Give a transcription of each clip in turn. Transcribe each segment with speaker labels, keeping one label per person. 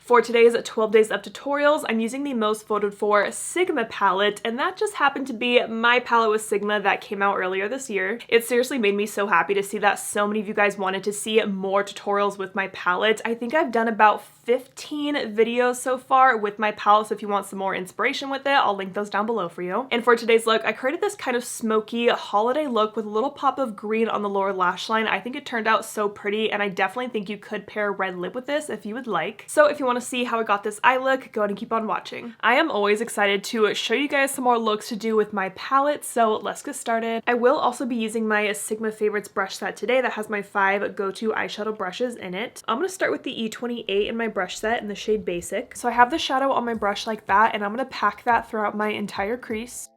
Speaker 1: For today's 12 Days Up tutorials, I'm using the most voted for Sigma palette, and that just happened to be my palette with Sigma that came out earlier this year. It seriously made me so happy to see that so many of you guys wanted to see more tutorials with my palette. I think I've done about 15 videos so far with my palette, so if you want some more inspiration with it, I'll link those down below for you. And for today's look, I created this kind of smoky holiday look with a little pop of green on the lower lash line. I think it turned out so pretty, and I definitely think you could pair a red lip with this if you would like. So if you want to see how I got this eye look, go ahead and keep on watching. I am always excited to show you guys some more looks to do with my palette, so let's get started. I will also be using my Sigma Favorites brush set today that has my 5 go-to eyeshadow brushes in it. I'm going to start with the E28 in my brush set in the shade Basic. So I have the shadow on my brush like that, and I'm going to pack that throughout my entire crease.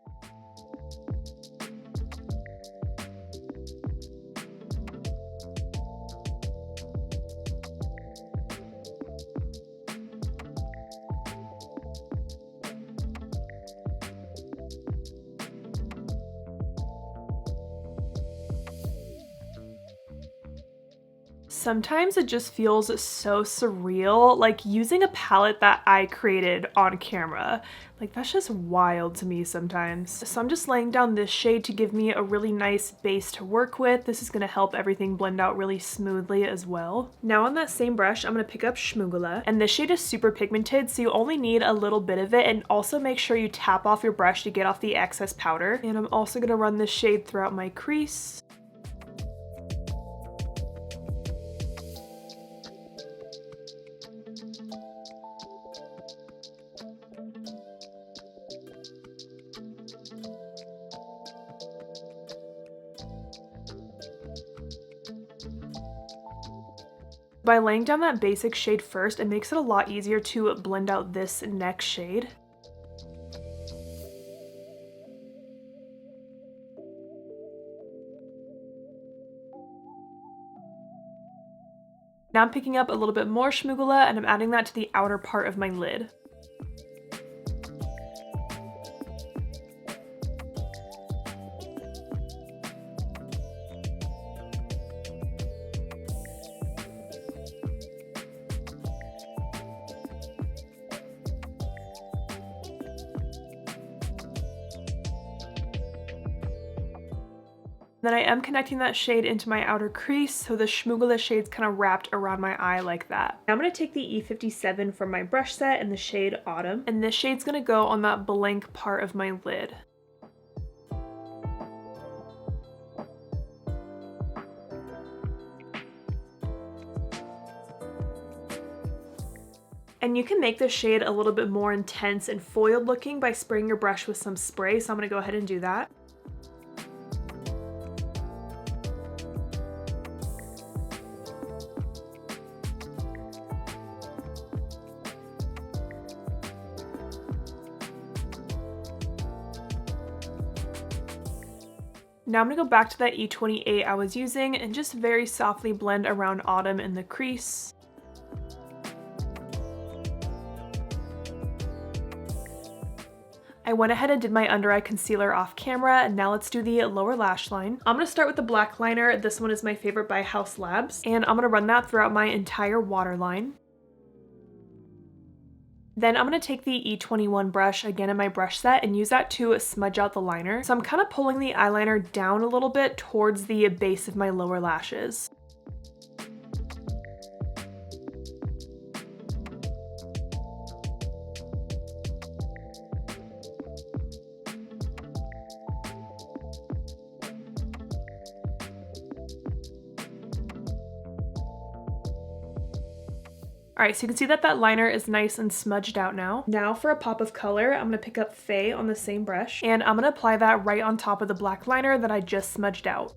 Speaker 1: Sometimes it just feels so surreal, like using a palette that I created on camera. Like, that's just wild to me sometimes. So I'm just laying down this shade to give me a really nice base to work with. This is going to help everything blend out really smoothly as well. Now on that same brush, I'm going to pick up Schmoogala, and this shade is super pigmented, so you only need a little bit of it, and also make sure you tap off your brush to get off the excess powder. And I'm also going to run this shade throughout my crease. By laying down that basic shade first, it makes it a lot easier to blend out this next shade. Now I'm picking up a little bit more Schmoogala, and I'm adding that to the outer part of my lid. Then I am connecting that shade into my outer crease, so the Schmoogala shade's kind of wrapped around my eye like that. Now I'm going to take the E57 from my brush set in the shade Autumn, and this shade's going to go on that blank part of my lid. And you can make this shade a little bit more intense and foiled looking by spraying your brush with some spray, so I'm going to go ahead and do that. Now I'm going to go back to that E28 I was using and just very softly blend around Autumn in the crease. I went ahead and did my under eye concealer off camera, and now let's do the lower lash line. I'm going to start with the black liner. This one is my favorite by Haus Labs, and I'm going to run that throughout my entire waterline. Then I'm going to take the E21 brush again in my brush set and use that to smudge out the liner. So I'm kind of pulling the eyeliner down a little bit towards the base of my lower lashes. Alright, so you can see that that liner is nice and smudged out now. Now for a pop of color, I'm going to pick up Faye on the same brush, and I'm going to apply that right on top of the black liner that I just smudged out.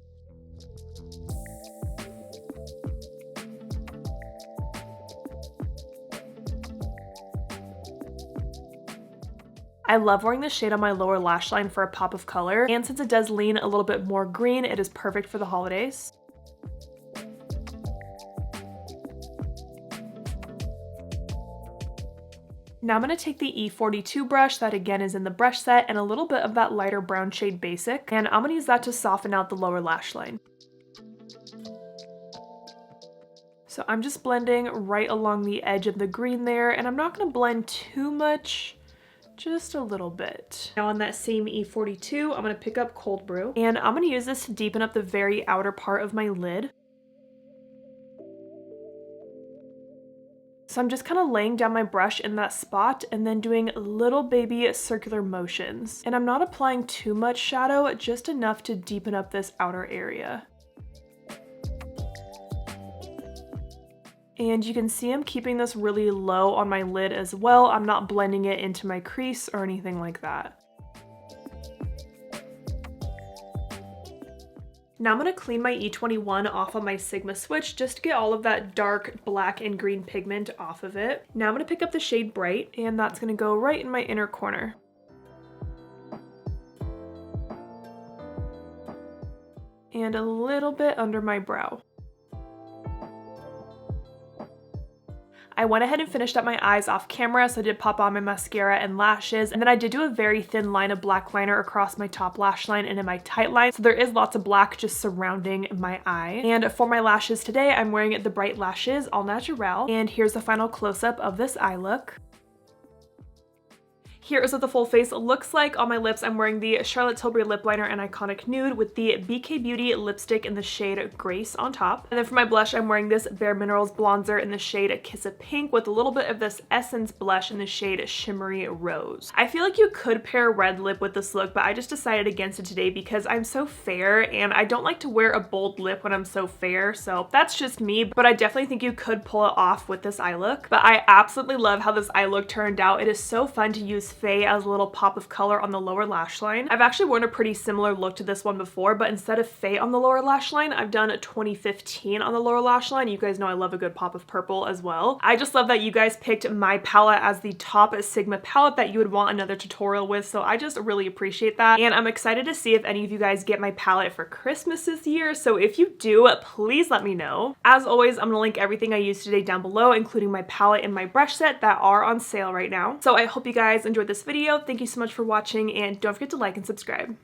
Speaker 1: I love wearing this shade on my lower lash line for a pop of color, and since it does lean a little bit more green, it is perfect for the holidays. Now I'm going to take the E42 brush that again is in the brush set and a little bit of that lighter brown shade Basic, and I'm going to use that to soften out the lower lash line. So I'm just blending right along the edge of the green there, and I'm not going to blend too much, just a little bit. Now on that same E42, I'm going to pick up Cold Brew, and I'm going to use this to deepen up the very outer part of my lid. So I'm just kind of laying down my brush in that spot and then doing little baby circular motions. And I'm not applying too much shadow, just enough to deepen up this outer area. And you can see I'm keeping this really low on my lid as well. I'm not blending it into my crease or anything like that. Now I'm going to clean my E21 off on my Sigma switch just to get all of that dark black and green pigment off of it. Now I'm going to pick up the shade Bright, and that's going to go right in my inner corner. And a little bit under my brow. I went ahead and finished up my eyes off camera, so I did pop on my mascara and lashes, and then I did do a very thin line of black liner across my top lash line and in my tight line, so there is lots of black just surrounding my eye. And for my lashes today, I'm wearing the Bright Lashes All Naturel, and here's the final close-up of this eye look. Here is what the full face looks like. On my lips, I'm wearing the Charlotte Tilbury lip liner in Iconic Nude with the BK Beauty lipstick in the shade Grace on top. And then for my blush, I'm wearing this bareMinerals bronzer in the shade Kiss of Pink with a little bit of this Essence blush in the shade Shimmery Rose. I feel like you could pair red lip with this look, but I just decided against it today because I'm so fair and I don't like to wear a bold lip when I'm so fair, so that's just me, but I definitely think you could pull it off with this eye look. But I absolutely love how this eye look turned out. It is so fun to use Faye as a little pop of color on the lower lash line. I've actually worn a pretty similar look to this one before, but instead of Faye on the lower lash line, I've done a 2015 on the lower lash line. You guys know I love a good pop of purple as well. I just love that you guys picked my palette as the top Sigma palette that you would want another tutorial with, so I just really appreciate that. And I'm excited to see if any of you guys get my palette for Christmas this year, so if you do, please let me know. As always, I'm gonna link everything I used today down below, including my palette and my brush set that are on sale right now. So I hope you guys enjoyed this video. Thank you so much for watching, and don't forget to like and subscribe.